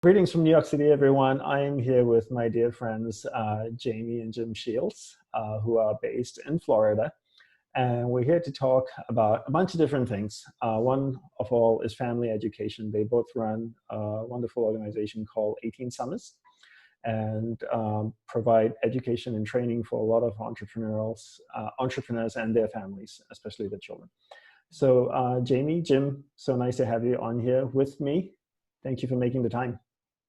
Greetings from New York City, everyone. I am here with my dear friends, Jamie and Jim Sheils, who are based in Florida. And we're here to talk about a bunch of different things. One of all is family education. They both run a wonderful organization called 18 Summers and provide education and training for a lot of entrepreneurs and their families, especially the children. So Jamie, Jim, so nice to have you on here with me. Thank you for making the time.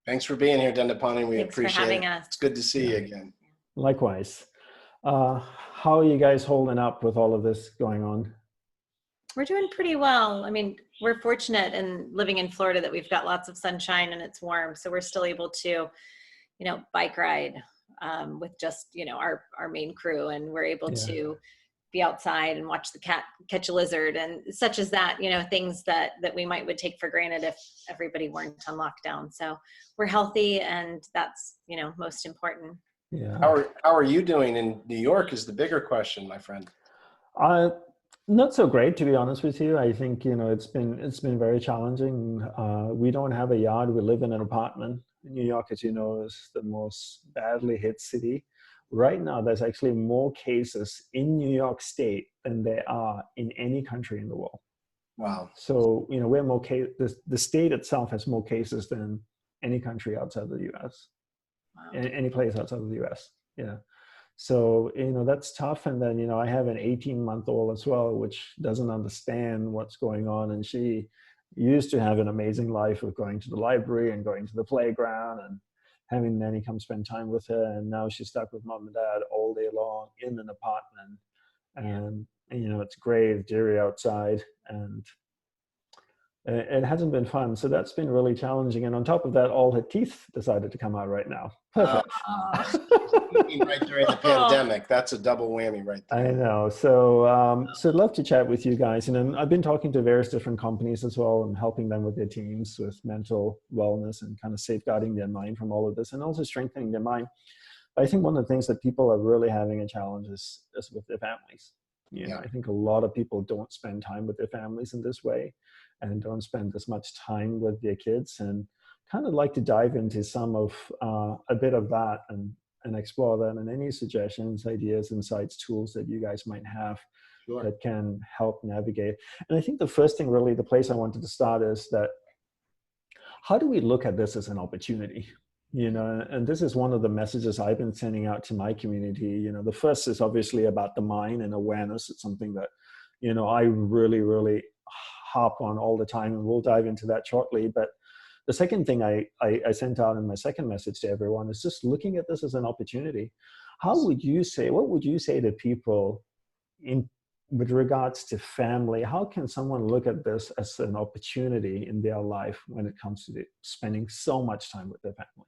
Thanks for being here, Dandapani. We Thanks appreciate for having it. us. It's good to see you again. Likewise. How are you guys holding up with all of this going on? We're doing pretty well. I mean, we're fortunate in living in Florida that we've got lots of sunshine and it's warm. So we're still able to, bike ride with just, our main crew. And we're able to be outside and watch the cat catch a lizard and such as that, things that we would take for granted if everybody weren't on lockdown. So we're healthy and that's, most important. Yeah. How are you doing in New York is the bigger question, my friend. Not so great, to be honest with you. I think, it's been very challenging. We don't have a yard. We live in an apartment. New York, as you know, is the most badly hit city. Right now, there's actually more cases in New York State than there are in any country in the world. Wow. So, we're more the state itself has more cases than any country outside the U.S. Wow. Any place outside of the U.S. Yeah. So, that's tough. And then, I have an 18-month-old as well, which doesn't understand what's going on. And she used to have an amazing life of going to the library and going to the playground and having nanny come spend time with her, and now she's stuck with mom and dad all day long in an apartment, and it's gray, it's dreary outside, and it hasn't been fun. So that's been really challenging. And on top of that, all her teeth decided to come out right now. Perfect. Right during the pandemic, that's a double whammy right there. I know. So I'd love to chat with you guys. And then I've been talking to various different companies as well and helping them with their teams with mental wellness and kind of safeguarding their mind from all of this and also strengthening their mind. But I think one of the things that people are really having a challenge is with their families. I think a lot of people don't spend time with their families in this way and don't spend as much time with their kids, and kind of like to dive into some of a bit of that and explore that, and any suggestions, ideas, insights, tools that you guys might have that can help navigate. And I think the first thing, really, the place I wanted to start is that how do we look at this as an opportunity? And this is one of the messages I've been sending out to my community. The first is obviously about the mind and awareness. It's something that, I really, really harp on all the time, and we'll dive into that shortly. But the second thing I sent out in my second message to everyone is just looking at this as an opportunity. What would you say to people with regards to family? How can someone look at this as an opportunity in their life when it comes to spending so much time with their family?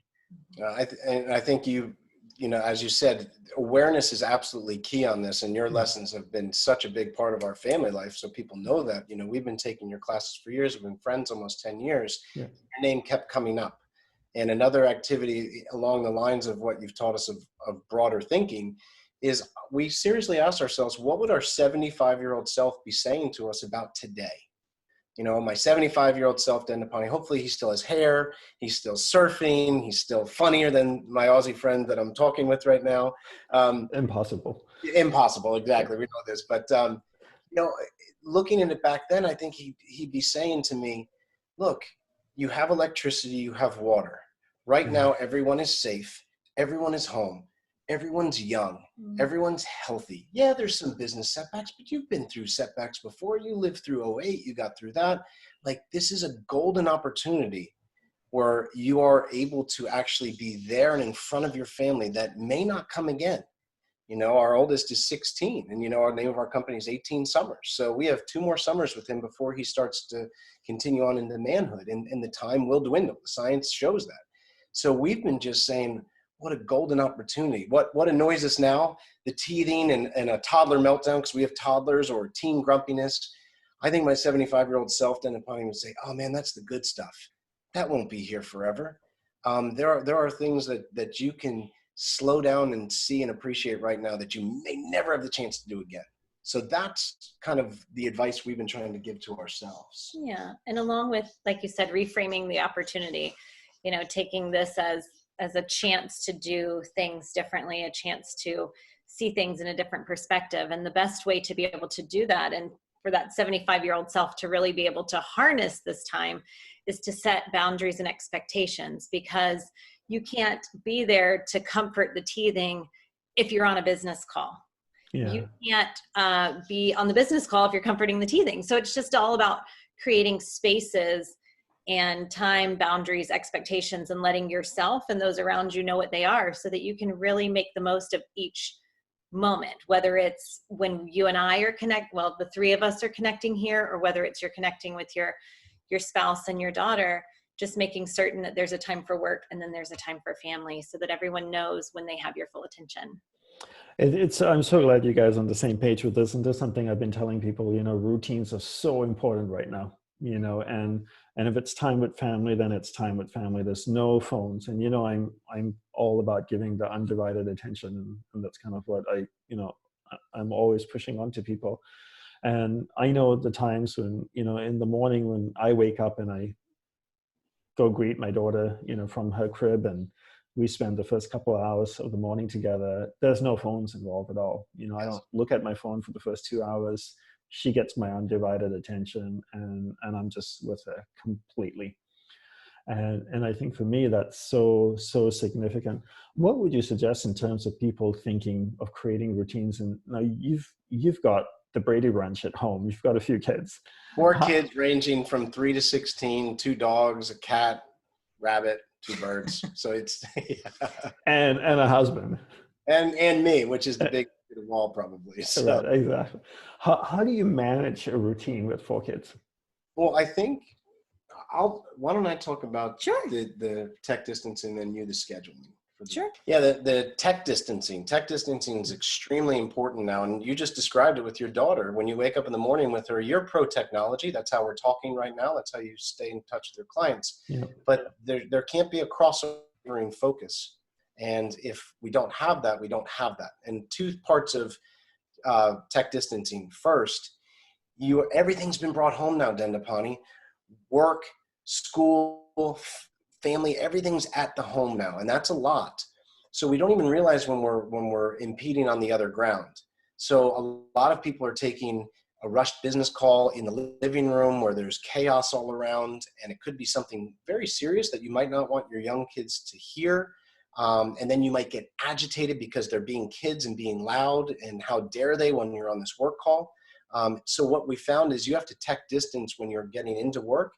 I think as you said, awareness is absolutely key on this, and your lessons have been such a big part of our family life. So people know that, we've been taking your classes for years. We've been friends almost 10 years. Yeah. Your name kept coming up. And another activity along the lines of what you've taught us of broader thinking is we seriously asked ourselves, what would our 75-year-old self be saying to us about today? My 75-year-old self, Dandapani, hopefully he still has hair, he's still surfing, he's still funnier than my Aussie friend that I'm talking with right now. Impossible, exactly. We know this. But, looking at it back then, I think he'd be saying to me, look, you have electricity, you have water. Right now, everyone is safe, everyone is home. Everyone's young. Everyone's healthy. Yeah, there's some business setbacks, but you've been through setbacks before. You lived through 2008. You got through that. Like, this is a golden opportunity where you are able to actually be there and in front of your family that may not come again. Our oldest is 16, and, our name of our company is 18 Summers. So we have 2 more summers with him before he starts to continue on into manhood, and the time will dwindle. The science shows that. So we've been just saying, what a golden opportunity. What annoys us now, the teething and a toddler meltdown because we have toddlers, or teen grumpiness. I think my 75-year-old self, Dandapani, would say, oh man, that's the good stuff. That won't be here forever. There are things that you can slow down and see and appreciate right now that you may never have the chance to do again. So that's kind of the advice we've been trying to give to ourselves. Yeah. And along with, like you said, reframing the opportunity, taking this as a chance to do things differently, a chance to see things in a different perspective. And the best way to be able to do that, and for that 75-year-old self to really be able to harness this time, is to set boundaries and expectations, because you can't be there to comfort the teething if you're on a business call. Yeah. You can't be on the business call if you're comforting the teething. So it's just all about creating spaces and time boundaries, expectations, and letting yourself and those around you know what they are, so that you can really make the most of each moment, whether it's when you and I are the three of us are connecting here, or whether it's you're connecting with your spouse and your daughter, just making certain that there's a time for work and then there's a time for family, so that everyone knows when they have your full attention. I'm so glad you guys are on the same page with this. And there's something I've been telling people, routines are so important right now, and if it's time with family, then it's time with family. There's no phones. And, I'm all about giving the undivided attention. And that's kind of what I'm always pushing on to people. And I know the times when, in the morning when I wake up and I go greet my daughter, from her crib, and we spend the first couple of hours of the morning together, there's no phones involved at all. I don't look at my phone for the first 2 hours. She gets my undivided attention, and I'm just with her completely. And I think for me, that's so significant. What would you suggest in terms of people thinking of creating routines? And now you've got the Brady Ranch at home. You've got a few kids. 4 kids ranging from 3 to 16, 2 dogs, a cat, rabbit, 2 birds. So it's and a husband. And me, which is the big wall probably. So. Right, exactly. How do you manage a routine with 4 kids? Well, I think why don't I talk about Sure. the tech distancing and you the scheduling. Sure. Yeah, the tech distancing. Tech distancing is extremely important now. And you just described it with your daughter. When you wake up in the morning with her, you're pro technology. That's how we're talking right now. That's how you stay in touch with your clients. Yep. But there can't be a crossover in focus. And if we don't have that, we don't have that. And 2 parts of tech distancing. First, everything's been brought home now, Dandapani. Work, school, family, everything's at the home now, and that's a lot. So we don't even realize when we're impeding on the other ground. So a lot of people are taking a rushed business call in the living room where there's chaos all around, and it could be something very serious that you might not want your young kids to hear. And then you might get agitated because they're being kids and being loud, and how dare they when you're on this work call. So what we found is you have to tech distance when you're getting into work,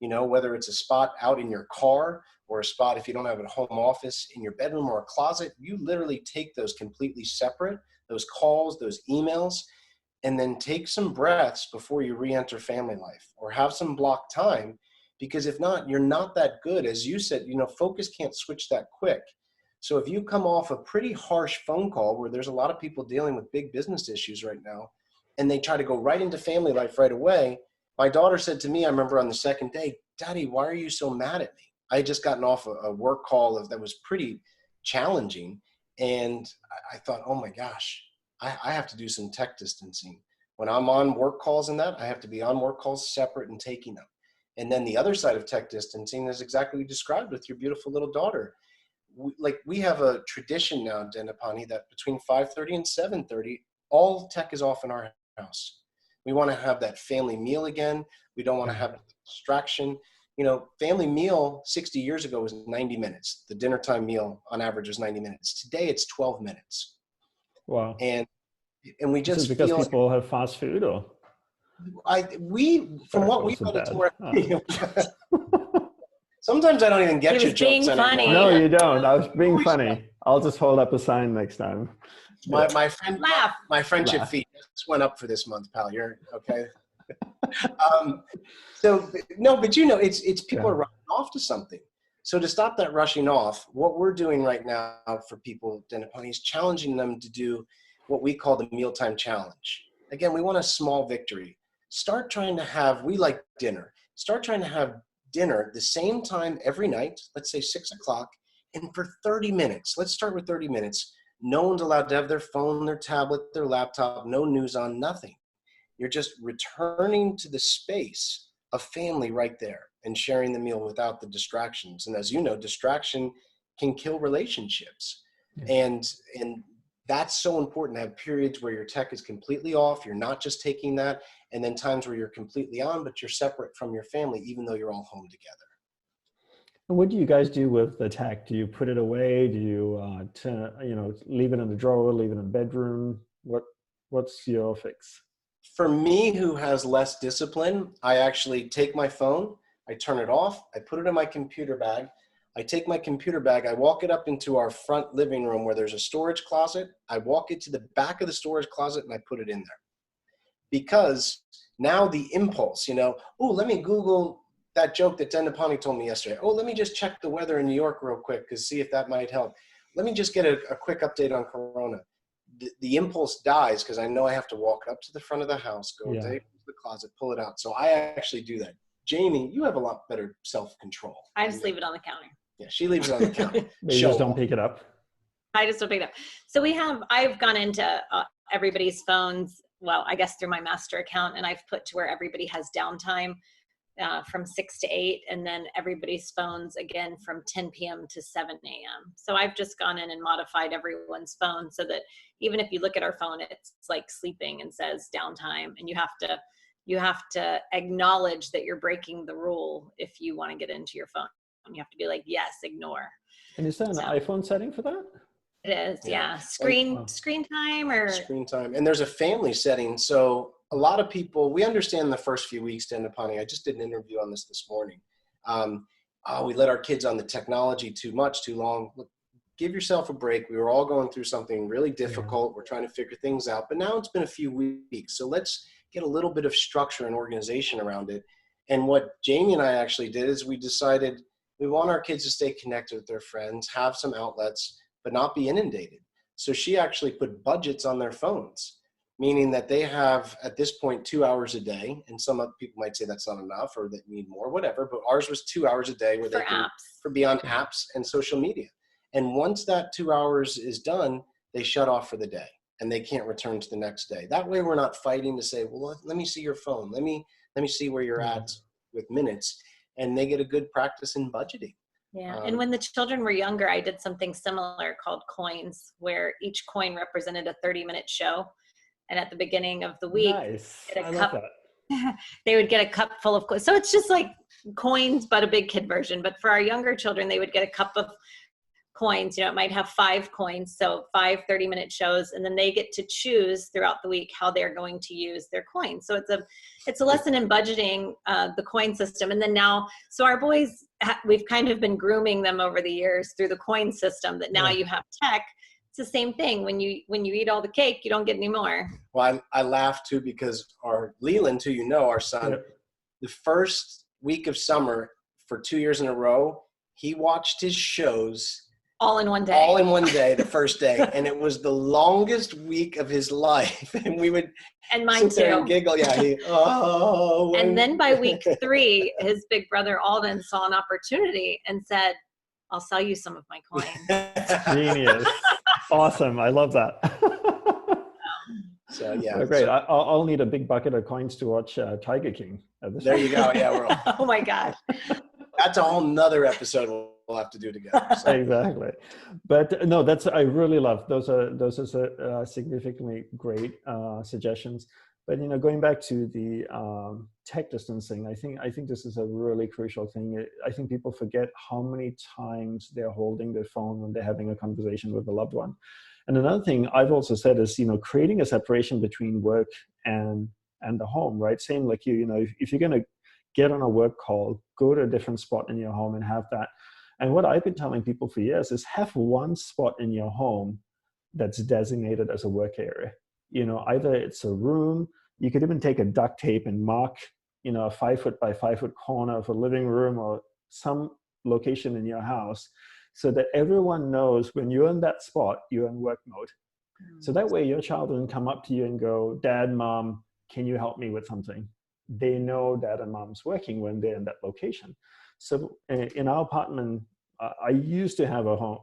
whether it's a spot out in your car or a spot, if you don't have a home office, in your bedroom or a closet. You literally take those completely separate, those calls, those emails, and then take some breaths before you re-enter family life, or have some block time, because if not, you're not that good. As you said, focus can't switch that quick. So if you come off a pretty harsh phone call where there's a lot of people dealing with big business issues right now, and they try to go right into family life right away. My daughter said to me, I remember on the second day, Daddy, why are you so mad at me? I had just gotten off a work call that was pretty challenging. And I thought, oh my gosh, I have to do some tech distancing. When I'm on work calls and that, I have to be on work calls separate and taking them. And then the other side of tech distancing is exactly what you described with your beautiful little daughter. We have a tradition now, Dandapani, that between 5:30 and 7:30, all tech is off in our house. We want to have that family meal again. We don't want to have distraction. Family meal 60 years ago was 90 minutes. The dinner time meal on average was 90 minutes. Today it's 12 minutes. Wow. And we just is it because people have fast food, or? From what we know, it's more. Sometimes I don't even get your jokes anymore. Funny. No, you don't. I was being funny. I'll just hold up a sign next time. My friend, Laugh. My friendship fee just went up for this month, pal. You're okay. It's people are rushing off to something. So to stop that rushing off, what we're doing right now for people, Dandapani, is challenging them to do what we call the mealtime challenge. Again, we want a small victory. Start trying to have, we like dinner. Start trying to have dinner the same time every night, let's say 6 o'clock, and for 30 minutes. Let's start with 30 minutes. No one's allowed to have their phone, their tablet, their laptop, no news on, nothing. You're just returning to the space of family right there. and sharing the meal without the distractions. And as you know, distraction can kill relationships. And that's so important to have periods where your tech is completely off. You're not just taking that. And then times where you're completely on, but you're separate from your family, even though you're all home together. And what do you guys do with the tech? Do you put it away? Do you, leave it in the drawer, leave it in the bedroom? What's your fix? For me, who has less discipline, I actually take my phone, I turn it off, I put it in my computer bag. I take my computer bag, I walk it up into our front living room where there's a storage closet. I walk it to the back of the storage closet and I put it in there. Because now the impulse, let me Google that joke that Dandapani told me yesterday. Oh, let me just check the weather in New York real quick to see if that might help. Let me just get a quick update on Corona. The impulse dies because I know I have to walk up to the front of the house, go to the closet, pull it out. So I actually do that. Jamie, you have a lot better self-control. I just leave it on the counter. Yeah, she leaves it on the counter. You just don't pick it up. I just don't pick it up. So I've gone into everybody's phones, well, I guess through my master account, and I've put to where everybody has downtime from 6 to 8, and then everybody's phones again from 10 p.m. to 7 a.m. So I've just gone in and modified everyone's phone so that even if you look at our phone, it's like sleeping and says downtime, and you have to acknowledge that you're breaking the rule if you want to get into your phone. You have to be like, yes, ignore. And is there an iPhone setting for that? It is, yeah. Screen time or screen time. And there's a family setting. So a lot of people, we understand the first few weeks, Dandapani. I just did an interview on this morning. We let our kids on the technology too much, too long. Look, give yourself a break. We were all going through something really difficult. We're trying to figure things out. But now it's been a few weeks. So let's get a little bit of structure and organization around it. And what Jamie and I actually did is we decided we want our kids to stay connected with their friends, have some outlets, but not be inundated. So she actually put budgets on their phones, meaning that they have at this point 2 hours a day. And some other people might say that's not enough or they need more, whatever. But ours was 2 hours a day where they can be on apps and social media. And once that 2 hours is done, they shut off for the day and they can't return to the next day. That way we're not fighting to say, well, let me see your phone. Let me see where you're at with minutes. And they get a good practice in budgeting. Yeah. And when the children were younger, I did something similar called coins, where each coin represented a 30-minute show. And at the beginning of the week, they would get a cup full of coins. So it's just like coins, but a big kid version. But for our younger children, they would get a cup of coins. It might have 5 coins, so 5 30-minute shows, and then they get to choose throughout the week how they're going to use their coins. So it's a lesson in budgeting the coin system. And then now, so our boys, we've kind of been grooming them over the years through the coin system. That now you have tech. It's the same thing. When you eat all the cake, you don't get any more. Well, I laugh too because our Leland, who our son, the first week of summer for 2 years in a row, he watched his shows all in one day. All in one day, the first day. And it was the longest week of his life. And we would sit there and giggle. Yeah. And then by week 3, his big brother Alden saw an opportunity and said, I'll sell you some of my coins. Genius. Awesome. I love that. So yeah. Oh, great. I'll need a big bucket of coins to watch Tiger King. There you go. Yeah. We're all... Oh my gosh. That's a whole nother episode we'll have to do together. So. Exactly. But no, I really love those are significantly great suggestions. But going back to the tech distancing, I think this is a really crucial thing. I think people forget how many times they're holding their phone when they're having a conversation with a loved one. And another thing I've also said is creating a separation between work and the home, right? Same like if you're going to get on a work call, go to a different spot in your home and have that. And what I've been telling people for years is have one spot in your home that's designated as a work area. Either it's a room, you could even take a duct tape and mark, a 5 foot by 5 foot corner of a living room or some location in your house so that everyone knows when you're in that spot, you're in work mode. So that way your child doesn't come up to you and go, Dad, Mom, can you help me with something? They know Dad and Mom's working when they're in that location. So in our apartment, I used to have a home.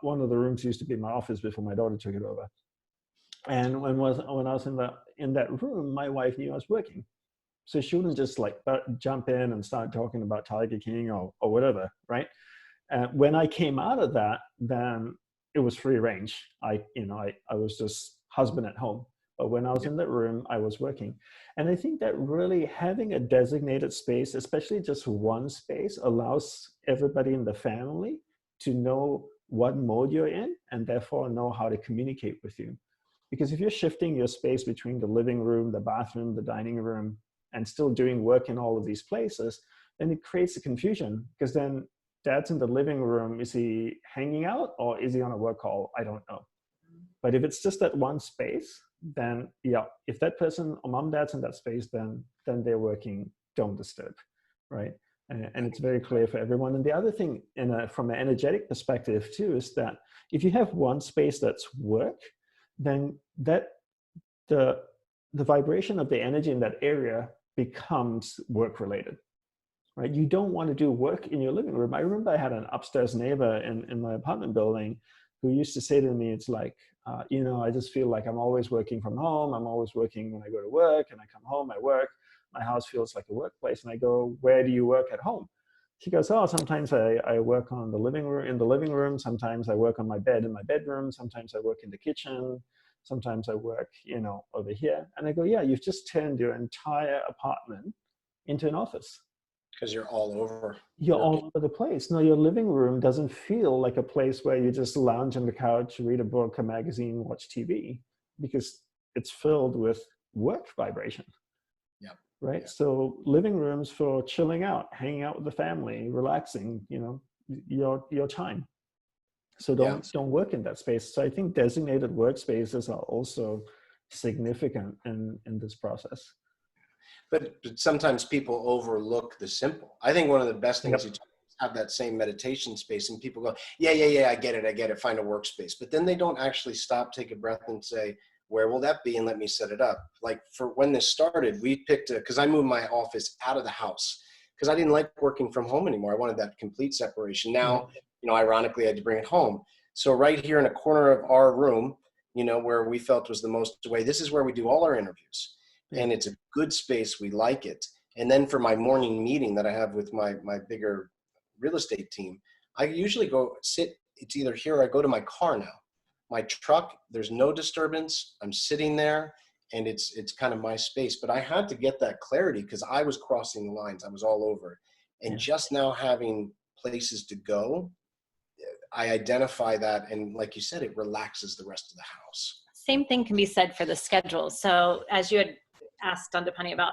One of the rooms used to be my office before my daughter took it over. And when I was in that room, my wife knew I was working. So she wouldn't just like jump in and start talking about Tiger King or whatever, right? When I came out of that, then it was free range. I was just husband at home. But when I was in that room, I was working. And I think that really having a designated space, especially just one space, allows everybody in the family to know what mode you're in and therefore know how to communicate with you. Because if you're shifting your space between the living room, the bathroom, the dining room, and still doing work in all of these places, then it creates a confusion, because then dad's in the living room. Is he hanging out or is he on a work call? I don't know. But if it's just that one space, then yeah, if that person or mom, dad's in that space, then they're working, don't disturb, right? And it's very clear for everyone. And the other thing from an energetic perspective too, is that if you have one space that's work, then that the vibration of the energy in that area becomes work related, right? You don't want to do work in your living room. I remember I had an upstairs neighbor in my apartment building who used to say to me, it's like, I just feel like I'm always working from home. I'm always working when I go to work, and I come home, I work. My house feels like a workplace. And I go, where do you work at home? She goes, oh, sometimes I work in the living room. Sometimes I work on my bed in my bedroom. Sometimes I work in the kitchen. Sometimes I work, over here. And I go, yeah, you've just turned your entire apartment into an office. Because you're all over. You're all over the place. No, your living room doesn't feel like a place where you just lounge on the couch, read a book, a magazine, watch TV, because it's filled with work vibration. Yeah. Right. Yeah. So living rooms for chilling out, hanging out with the family, relaxing, your time. So don't work in that space. So I think designated workspaces are also significant in this process. But sometimes people overlook the simple. I think one of the best things you have that same meditation space, and people go, yeah, I get it, find a workspace. But then they don't actually stop, take a breath and say, where will that be? And let me set it up. Like for when this started, we picked because I moved my office out of the house because I didn't like working from home anymore. I wanted that complete separation. Now, ironically, I had to bring it home. So right here in a corner of our room, where we felt was the most away, this is where we do all our interviews. And it's a good space. We like it. And then for my morning meeting that I have with my bigger real estate team, I usually go sit. It's either here or I go to my car now. My truck, there's no disturbance. I'm sitting there and it's kind of my space. But I had to get that clarity because I was crossing the lines. I was all over. And just now having places to go, I identify that. And like you said, it relaxes the rest of the house. Same thing can be said for the schedules. So as you had asked Dandapani about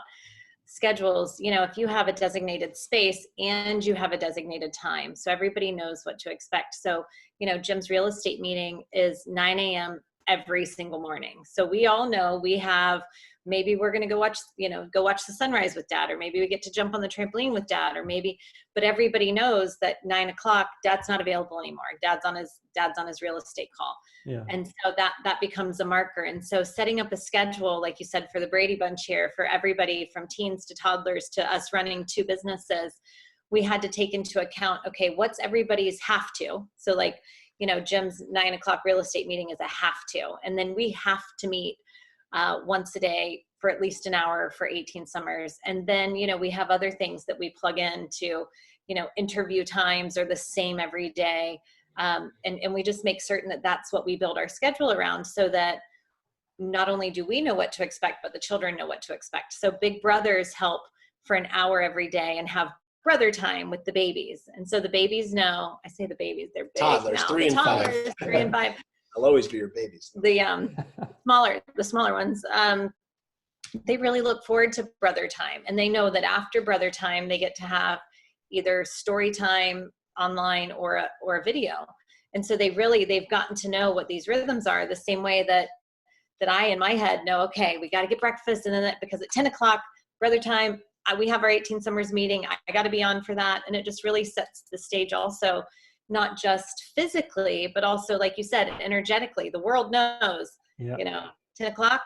schedules, if you have a designated space and you have a designated time, so everybody knows what to expect. So, Jim's real estate meeting is 9 a.m. every single morning. So we all know maybe we're going to go watch the sunrise with dad, or maybe we get to jump on the trampoline with dad, but everybody knows that 9 o'clock, dad's not available anymore. Dad's on his real estate call. Yeah. And so that becomes a marker. And so setting up a schedule, like you said, for the Brady Bunch here, for everybody from teens to toddlers to us running 2 businesses, we had to take into account, okay, what's everybody's have to? So like, Jim's 9 o'clock real estate meeting is a have to. And then we have to meet once a day for at least an hour for 18 summers. And then, we have other things that we plug into, interview times are the same every day. And we just make certain that that's what we build our schedule around, so that not only do we know what to expect, but the children know what to expect. So big brothers help for an hour every day and have brother time with the babies. And so the babies know, I say the babies, they're big toddlers, now. 3 and 5. 3 and 5. I'll always be your babies. The smaller ones, they really look forward to brother time. And they know that after brother time, they get to have either story time online or a video. And so they've gotten to know what these rhythms are, the same way that I in my head know, okay, we got to get breakfast, and then because at 10 o'clock brother time, we have our 18 summers meeting. I got to be on for that. And it just really sets the stage also, not just physically, but also, like you said, energetically. The world knows, 10 o'clock,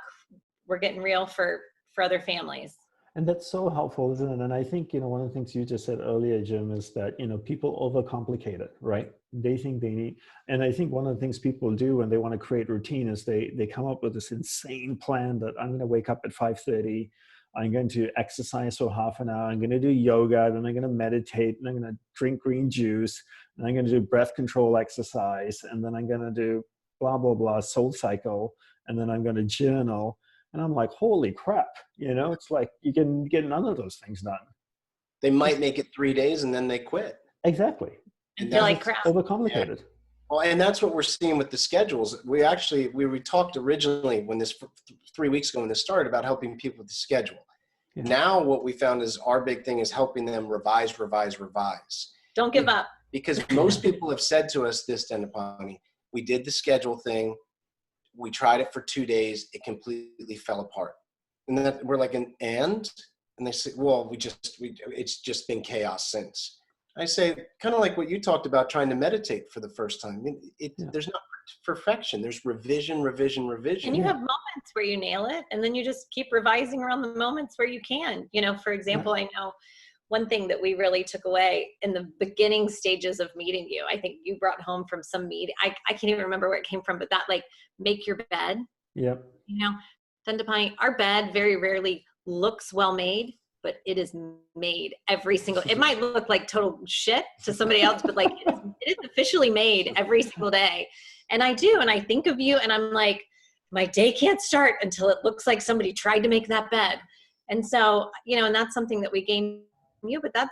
we're getting real for other families. And that's so helpful, isn't it? And I think, one of the things you just said earlier, Jim, is that, people overcomplicate it, right? They think they need, and I think one of the things people do when they want to create routine is they come up with this insane plan that I'm going to wake up at 5:30. I'm going to exercise for half an hour. I'm going to do yoga. Then I'm going to meditate. And I'm going to drink green juice. And I'm going to do breath control exercise. And then I'm going to do blah, blah, blah, soul cycle. And then I'm going to journal. And I'm like, holy crap. It's like you can get none of those things done. They might make it 3 days and then they quit. Exactly. And feel like crap. Overcomplicated. Yeah. Well, and that's what we're seeing with the schedules. We talked originally when 3 weeks ago when this started about helping people with the schedule. Yeah. Now what we found is our big thing is helping them revise. Don't give up. Because most people have said to us this, Dandapani, we did the schedule thing. We tried it for 2 days. It completely fell apart. And then we're like, and they say, well, it's just been chaos since. I say, kind of like what you talked about, trying to meditate for the first time. There's not perfection. There's revision. And you have moments where you nail it, and then you just keep revising around the moments where you can. For example, I know one thing that we really took away in the beginning stages of meeting you, I think you brought home from some meeting. I can't even remember where it came from, but that make your bed. Yep. Dandapani, our bed very rarely looks well made, but it is made every single, it might look like total shit to somebody else, but it is officially made every single day. And I do, and I think of you and I'm like, my day can't start until it looks like somebody tried to make that bed. And so, and that's something that we gain from you, but that's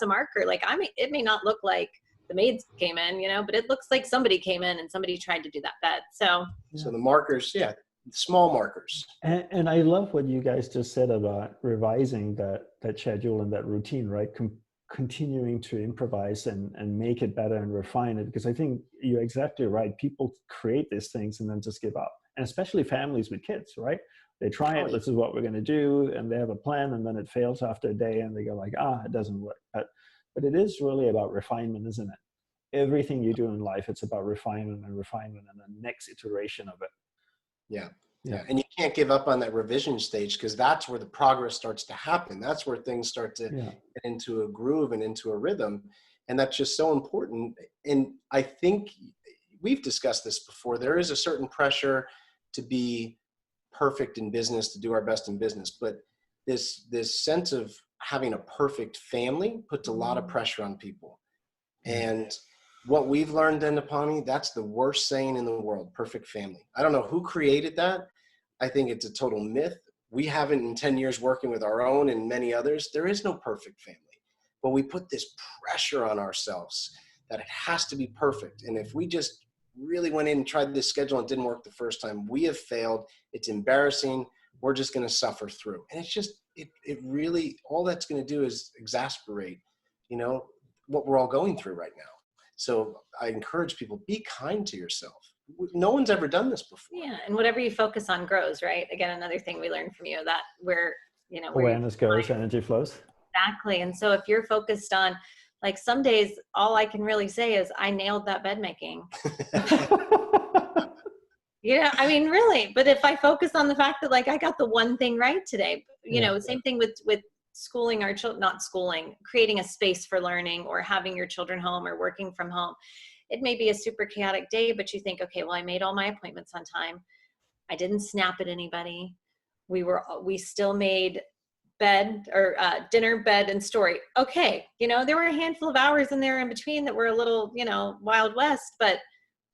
a marker. It may not look like the maids came in, but it looks like somebody came in and somebody tried to do that bed. So the markers, small markers. And I love what you guys just said about revising that schedule and that routine, right? Continuing to improvise and make it better and refine it, because I think you're exactly right. People create these things and then just give up, and especially families with kids, right? They try it, this is what we're going to do, and they have a plan, and then it fails after a day, and they go like, it doesn't work. But it is really about refinement, isn't it? Everything you do in life, it's about refinement and the next iteration of it. Yeah. And you can't give up on that revision stage, because that's where the progress starts to happen. That's where things start to get into a groove and into a rhythm. And that's just so important. And I think we've discussed this before. There is a certain pressure to be perfect in business, to do our best in business. But this sense of having a perfect family puts a lot of pressure on people. And what we've learned, Dandapani, that's the worst saying in the world, perfect family. I don't know who created that. I think it's a total myth. We haven't in 10 years working with our own and many others. There is no perfect family. But we put this pressure on ourselves that it has to be perfect. And if we just really went in and tried this schedule and it didn't work the first time, we have failed. It's embarrassing. We're just going to suffer through. And it's just, it really, all that's going to do is exasperate, what we're all going through right now. So I encourage people, be kind to yourself. No one's ever done this before. Yeah. And whatever you focus on grows, right? Again, another thing we learned from you, that awareness goes, energy flows. Exactly. And so if you're focused on, some days, all I can really say is I nailed that bed making. Really. But if I focus on the fact that I got the one thing right today, same thing with schooling our children, not schooling, creating a space for learning or having your children home or working from home. It may be a super chaotic day, but you think, okay, well, I made all my appointments on time. I didn't snap at anybody. We still made bed or dinner, bed, and story. Okay. There were a handful of hours in there in between that were a little, Wild West, but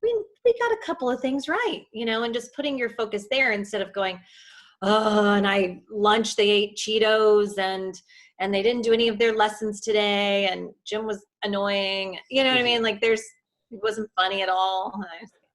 we got a couple of things right, and just putting your focus there instead of going, and they ate Cheetos and they didn't do any of their lessons today. And Jim was annoying. You know what I mean? It wasn't funny at all.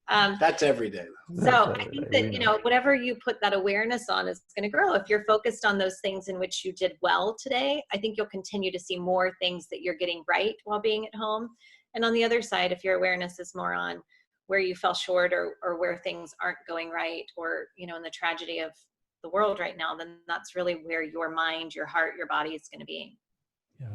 That's every day. So I think that, whatever you put that awareness on is going to grow. If you're focused on those things in which you did well today, I think you'll continue to see more things that you're getting right while being at home. And on the other side, if your awareness is more on where you fell short or where things aren't going right, or, in the tragedy of the world right now, then that's really where your mind, your heart, your body is going to be. Yeah.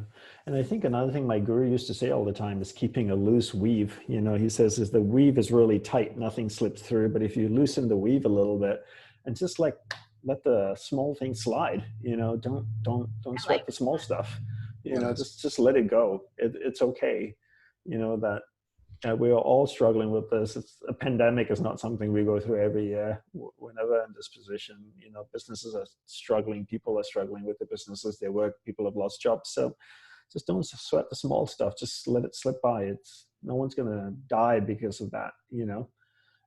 And I think another thing my guru used to say all the time is keeping a loose weave. He says is the weave is really tight, nothing slips through. But if you loosen the weave a little bit and just let the small things slide, don't sweat the small stuff, just let it go. It's okay. That We are all struggling with this. A pandemic is not something we go through every year. Whenever in this position, businesses are struggling, people are struggling with the businesses they work, people have lost jobs. So just don't sweat the small stuff. Just let it slip by. No one's going to die because of that,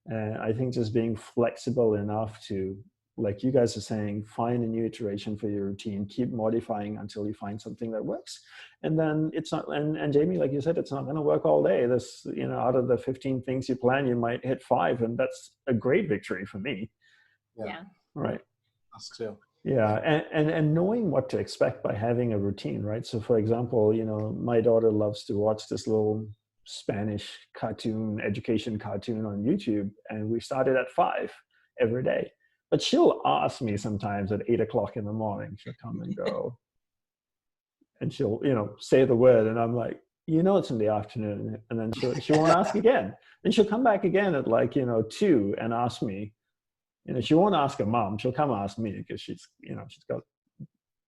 And I think just being flexible enough to, like you guys are saying, find a new iteration for your routine, keep modifying until you find something that works. And then it's not, and Jamie, like you said, it's not going to work all day. This, out of the 15 things you plan, you might hit 5, and that's a great victory for me. Yeah. Right. Us too. Yeah. And knowing what to expect by having a routine, right? So for example, my daughter loves to watch this little Spanish education cartoon on YouTube, and we started at 5 every day. But she'll ask me sometimes at 8 o'clock in the morning. She'll come and go, and she'll, say the word, and I'm like, it's in the afternoon, and then she won't ask again. Then she'll come back again at 2 and ask me. She won't ask her mom. She'll come ask me because she's got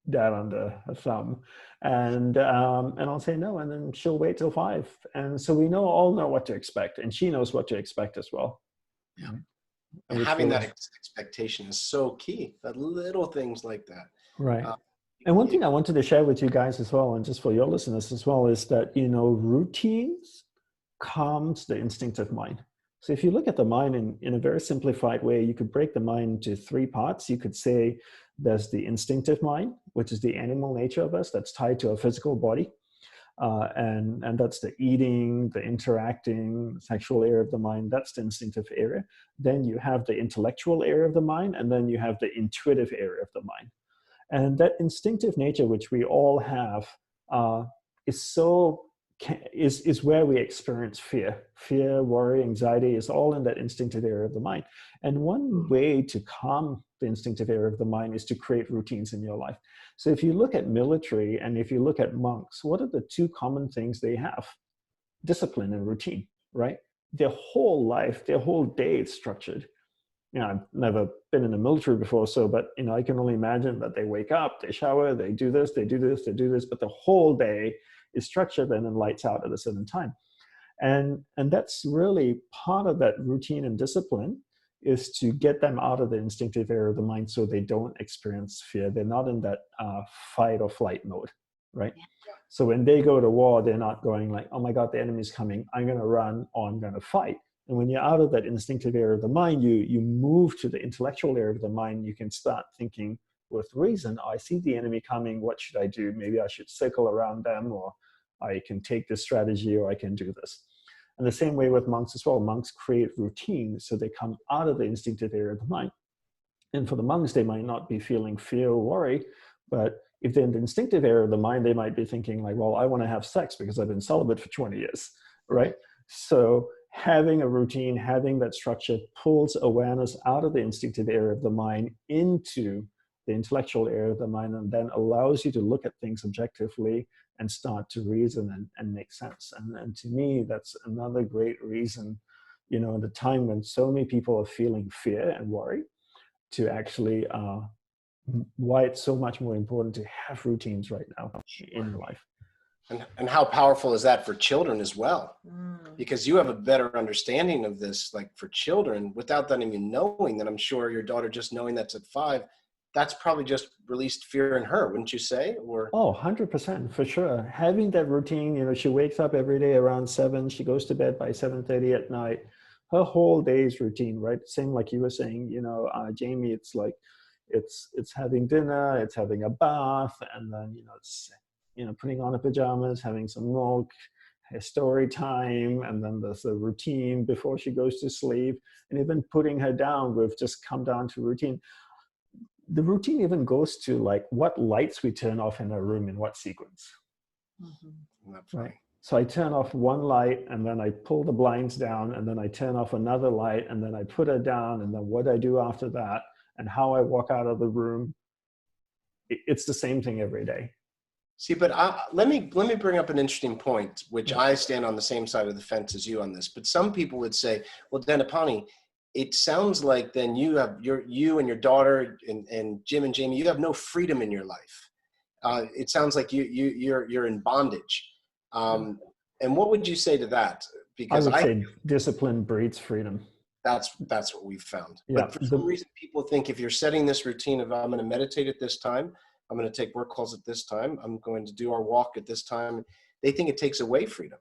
dad under her thumb, and I'll say no, and then she'll wait till 5, and so we all know what to expect, and she knows what to expect as well. Yeah. And having that expectation is so key. That little things like that. Right. And one thing I wanted to share with you guys as well, and just for your listeners as well, is that, routines calms the instinctive mind. So if you look at the mind in a very simplified way, you could break the mind into 3 parts. You could say there's the instinctive mind, which is the animal nature of us that's tied to our physical body. And that's the eating, the interacting, sexual area of the mind. That's the instinctive area. Then you have the intellectual area of the mind, and then you have the intuitive area of the mind. And that instinctive nature, which we all have, is where we experience fear. Fear, worry, anxiety is all in that instinctive area of the mind. And one way to calm the instinctive area of the mind is to create routines in your life. So if you look at military and if you look at monks, what are the 2 common things they have? Discipline and routine, right? Their whole life, their whole day is structured. I've never been in the military before, but I can only imagine that they wake up, they shower, they do this, they do this, they do this, but the whole day is structured and then lights out at a certain time. And that's really part of that routine and discipline, is to get them out of the instinctive area of the mind so they don't experience fear. They're not in that fight or flight mode, right? Yeah. So when they go to war, they're not going like, oh my God, the enemy's coming, I'm going to run, or I'm going to fight. And when you're out of that instinctive area of the mind, you move to the intellectual area of the mind. You can start thinking with reason. I see the enemy coming. What should I do? Maybe I should circle around them, or I can take this strategy, or I can do this. And the same way with monks as well. Monks create routines so they come out of the instinctive area of the mind. And for the monks, they might not be feeling fear or worry, but if they're in the instinctive area of the mind, they might be thinking like, well, I want to have sex because I've been celibate for 20 years, right? So having a routine, having that structure pulls awareness out of the instinctive area of the mind into the intellectual area of the mind, and then allows you to look at things objectively and start to reason and make sense. And to me, that's another great reason, in the time when so many people are feeling fear and worry, to actually why it's so much more important to have routines right now in your life. And how powerful is that for children as well? Because you have a better understanding of this, like for children, without them even knowing that. I'm sure your daughter, just knowing that's at 5, that's probably just released fear in her, wouldn't you say? Or 100%, for sure. Having that routine, she wakes up every day around 7, she goes to bed by 7:30 at night. Her whole day's routine, right? Same like you were saying, Jamie, it's like, it's having dinner, it's having a bath, and then, it's, putting on her pajamas, having some milk, story time, and then there's a routine before she goes to sleep. And even putting her down, we've just come down to routine. The routine even goes to like what lights we turn off in a room in what sequence. That's right. So I turn off one light, and then I pull the blinds down, and then I turn off another light, and then I put it down, and then what I do after that, and how I walk out of the room. It's the same thing every day. See, but let me bring up an interesting point, which I stand on the same side of the fence as you on this. But some people would say, well, Dandapani, it sounds like then you and your daughter and Jim and Jamie, you have no freedom in your life. It sounds like you're in bondage. And what would you say to that? I because would say discipline breeds freedom. that's what we've found. Yeah. But for some reason, people think if you're setting this routine of I'm going to meditate at this time, I'm going to take work calls at this time, I'm going to do our walk at this time, they think it takes away freedom.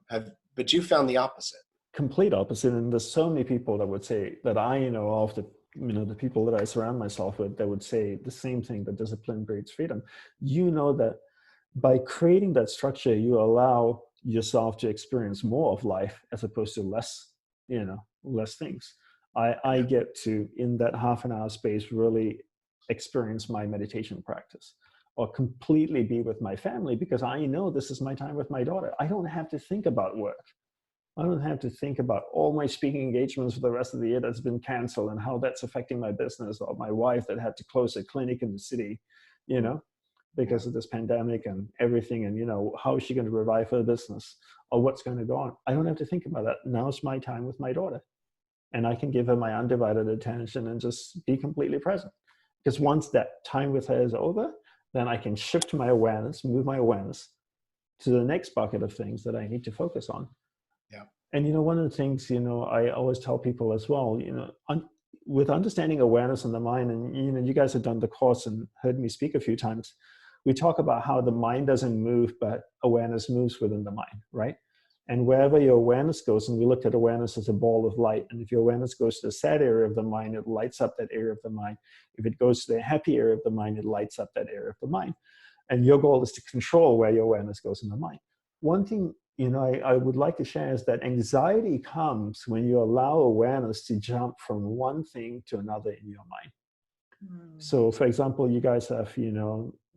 But you found the opposite. Complete opposite. And there's so many people that would say that I know of, the people that I surround myself with, that would say the same thing, that discipline breeds freedom. You know that by creating that structure, you allow yourself to experience more of life as opposed to less, less things. I get to, in that half an hour space, really experience my meditation practice, or completely be with my family, because I know this is my time with my daughter. I don't have to think about work. I don't have to think about all my speaking engagements for the rest of the year that's been canceled and how that's affecting my business, or my wife that had to close a clinic in the city, because of this pandemic and everything. And, how is she going to revive her business, or what's going to go on? I don't have to think about that. Now's my time with my daughter, and I can give her my undivided attention and just be completely present. Because once that time with her is over, then I can shift my awareness, move my awareness to the next bucket of things that I need to focus on. Yeah. And, one of the things, I always tell people as well, with understanding awareness in the mind, and, you guys have done the course and heard me speak a few times, we talk about how the mind doesn't move, but awareness moves within the mind, right? And wherever your awareness goes, and we looked at awareness as a ball of light, and if your awareness goes to the sad area of the mind, it lights up that area of the mind. If it goes to the happy area of the mind, it lights up that area of the mind. And your goal is to control where your awareness goes in the mind. One thing, I would like to share is that anxiety comes when you allow awareness to jump from one thing to another in your mind. So, for example, you guys have,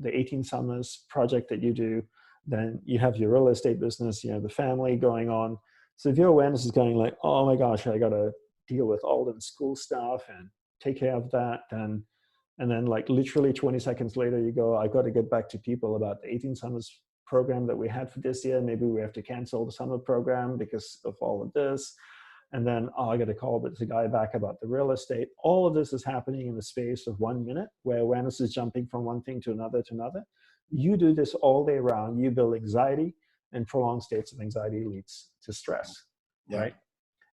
the 18 Summers project that you do. Then you have your real estate business, the family going on. So if your awareness is going like, oh my gosh, I got to deal with all the school stuff and take care of that, and then like literally 20 seconds later, you go, I got to get back to people about the 18 Summers program that we had for this year. Maybe we have to cancel the summer program because of all of this. And then, I got to call the guy back about the real estate. All of this is happening in the space of 1 minute, where awareness is jumping from one thing to another to another. You do this all day round, you build anxiety, and prolonged states of anxiety leads to stress, right?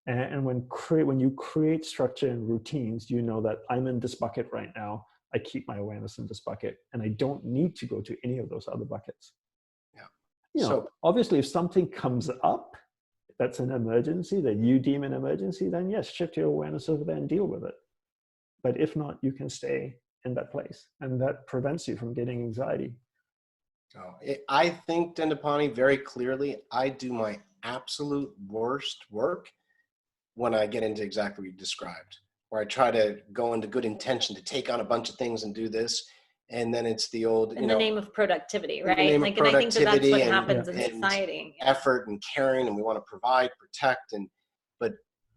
And when you create structure and routines, you know that I'm in this bucket right now. I keep my awareness in this bucket, and I don't need to go to any of those other buckets. Yeah. So obviously, if something comes up that's an emergency, that you deem an emergency, then yes, shift your awareness over there and deal with it. But if not, you can stay in that place, and that prevents you from getting anxiety. I think, Dandapani, very clearly, I do my absolute worst work when I get into exactly what you described, where I try to go into good intention to take on a bunch of things and do this. And then it's the old, in the name of productivity, right? And I think that's what happens in society. Effort and caring, and we want to provide, protect, but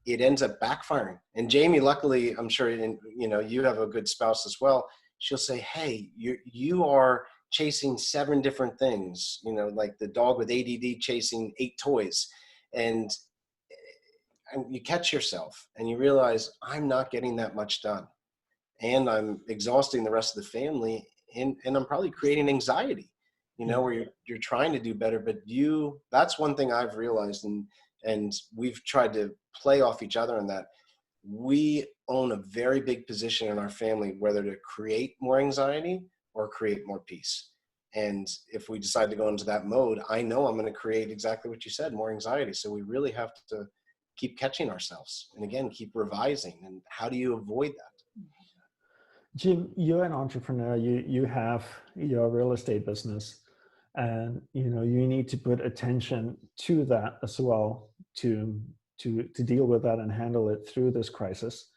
it ends up backfiring. And Jamie, luckily, I'm sure, you have a good spouse as well. She'll say, hey, you are chasing 7 different things, like the dog with ADD chasing 8 toys. And you catch yourself and you realize, I'm not getting that much done. And I'm exhausting the rest of the family, and I'm probably creating anxiety, where you're trying to do better, but that's one thing I've realized, and we've tried to play off each other in that we own a very big position in our family, whether to create more anxiety or create more peace. And if we decide to go into that mode, I know I'm going to create exactly what you said, more anxiety. So we really have to keep catching ourselves, and again, keep revising. And how do you avoid that? Jim, you're an entrepreneur. You have your real estate business, and you need to put attention to that as well to deal with that and handle it through this crisis.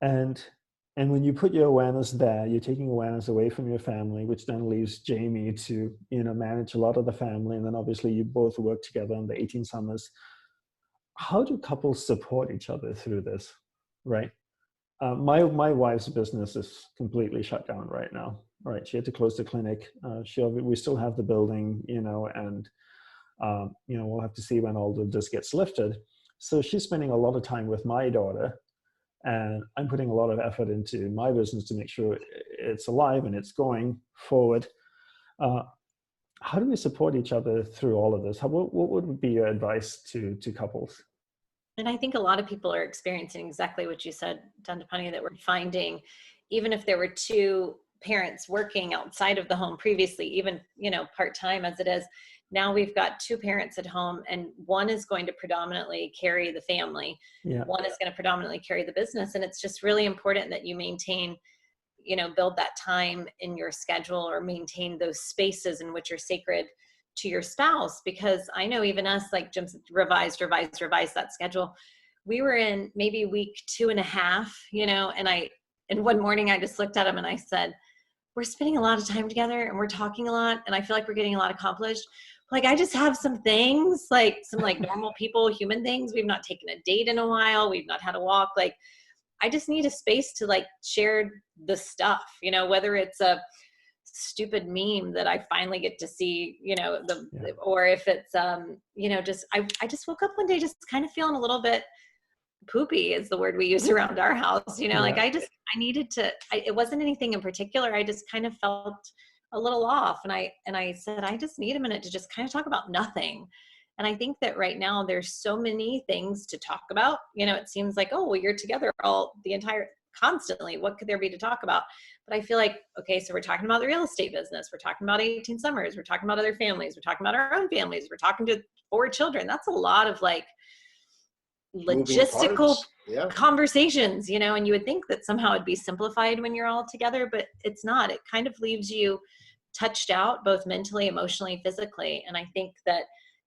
And when you put your awareness there, you're taking awareness away from your family, which then leaves Jamie to manage a lot of the family, and then obviously you both work together on the 18 Summers. How do couples support each other through this, right? My wife's business is completely shut down right now. Right, she had to close the clinic. We still have the building, and we'll have to see when all of this gets lifted. So she's spending a lot of time with my daughter, and I'm putting a lot of effort into my business to make sure it's alive and it's going forward. how do we support each other through all of this? What would be your advice to couples? And I think a lot of people are experiencing exactly what you said, Dandapani, that we're finding, even if there were two parents working outside of the home previously, even, part-time as it is, now we've got two parents at home, and one is going to predominantly carry the family. Yeah. One is going to predominantly carry the business. And it's just really important that you maintain, build that time in your schedule, or maintain those spaces in which are sacred to your spouse. Because I know even us, like Jim revised that schedule. We were in maybe week 2.5, and one morning I just looked at him and I said, we're spending a lot of time together and we're talking a lot, and I feel like we're getting a lot accomplished. Like, I just have some things, like some like normal people, human things. We've not taken a date in a while. We've not had a walk. Like, I just need a space to like share the stuff, whether it's a stupid meme that I finally get to see, or if it's, just, I just woke up one day just kind of feeling a little bit poopy is the word we use around our house, like I needed to, it wasn't anything in particular. I just kind of felt a little off. And I said, I just need a minute to just kind of talk about nothing. And I think that right now there's so many things to talk about. It seems like, oh, well, you're together constantly. What could there be to talk about? But I feel like, okay, so we're talking about the real estate business. We're talking about 18 summers. We're talking about other families. We're talking about our own families. We're talking to 4 children. That's a lot of like logistical conversations, and you would think that somehow it'd be simplified when you're all together, but it's not. It kind of leaves you touched out, both mentally, emotionally, physically. And I think that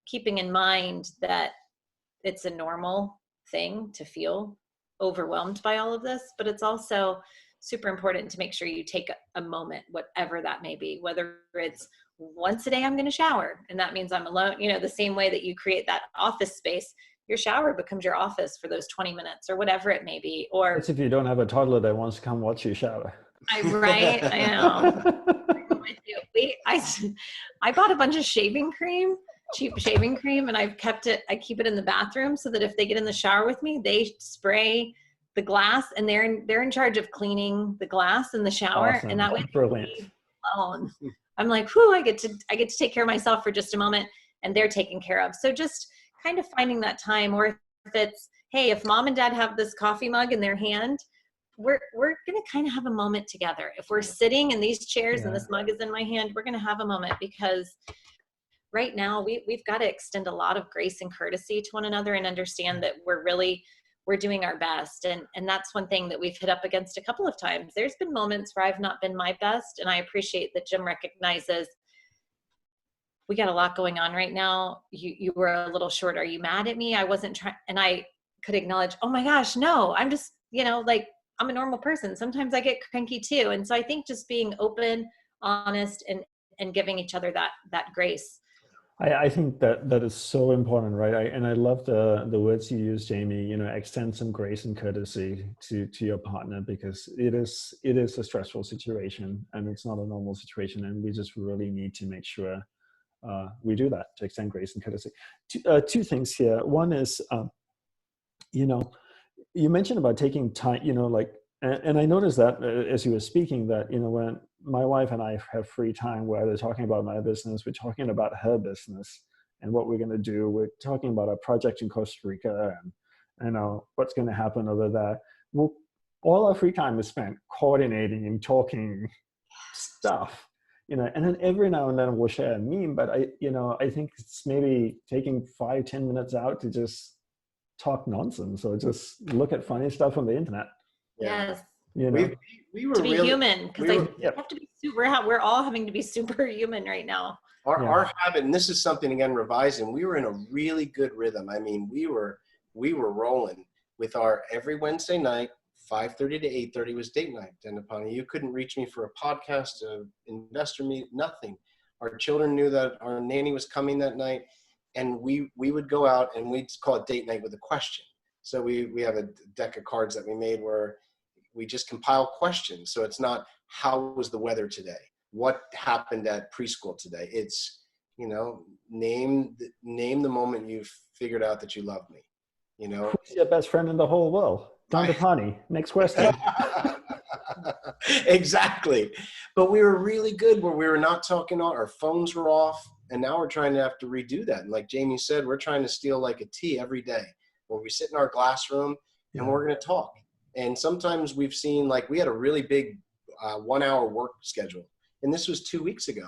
keeping in mind that it's a normal thing to feel overwhelmed by all of this, but it's also super important to make sure you take a moment, whatever that may be, whether it's once a day I'm going to shower, and that means I'm alone, the same way that you create that office space, your shower becomes your office for those 20 minutes or whatever it may be. Or that's if you don't have a toddler that wants to come watch you shower. Right? I know. I bought a bunch of shaving cream, cheap shaving cream, and I keep it in the bathroom so that if they get in the shower with me, they spray the glass, and they're in charge of cleaning the glass in the shower. Awesome. And that way, brilliant. Alone. I'm like, whew, I get to take care of myself for just a moment, and they're taken care of. So just kind of finding that time, or if it's, hey, if mom and dad have this coffee mug in their hand, we're going to kind of have a moment together. If we're sitting in these chairs and this mug is in my hand, we're going to have a moment, because right now we've got to extend a lot of grace and courtesy to one another, and understand that we're doing our best. And that's one thing that we've hit up against a couple of times. There's been moments where I've not been my best, and I appreciate that Jim recognizes we got a lot going on right now. You were a little short. Are you mad at me? I wasn't trying. And I could acknowledge, oh my gosh, no, I'm just, like, I'm a normal person. Sometimes I get cranky too. And so I think just being open, honest, and giving each other that grace. I think that is so important, right? And I love the words you use, Jamie, extend some grace and courtesy to your partner, because it is a stressful situation, and it's not a normal situation. And we just really need to make sure we do that, to extend grace and courtesy. Two things here. One is, you mentioned about taking time, and I noticed that as you were speaking, that, when my wife and I have free time, we're either talking about my business, we're talking about her business and what we're going to do. We're talking about a project in Costa Rica and, what's going to happen over there. Well, all our free time is spent coordinating and talking stuff. And then every now and then we'll share a meme, but I think it's maybe taking 5-10 minutes out to just talk nonsense, or just look at funny stuff on the internet. Yes. We were to be really human, because have to be we're all having to be super human right now. Our habit, and this is something, again, revising, we were in a really good rhythm. I mean, we were rolling with our every Wednesday night, 5:30 to 8:30 was date night. Dandapani, you couldn't reach me for a podcast, investor meet, nothing. Our children knew that our nanny was coming that night, and we would go out and we'd call it date night with a question. So we have a deck of cards that we made where we just compile questions. So it's not, how was the weather today? What happened at preschool today? It's, name the moment you figured out that you love me. Who's your best friend in the whole world? Dandapani. Next question. Exactly. But we were really good where we were not talking, our phones were off, and now we're trying to have to redo that. And like Jamie said, we're trying to steal like a tea every day where we sit in our glass room and we're going to talk. And sometimes we've seen, like, we had a really big 1 hour work schedule, and this was 2 weeks ago.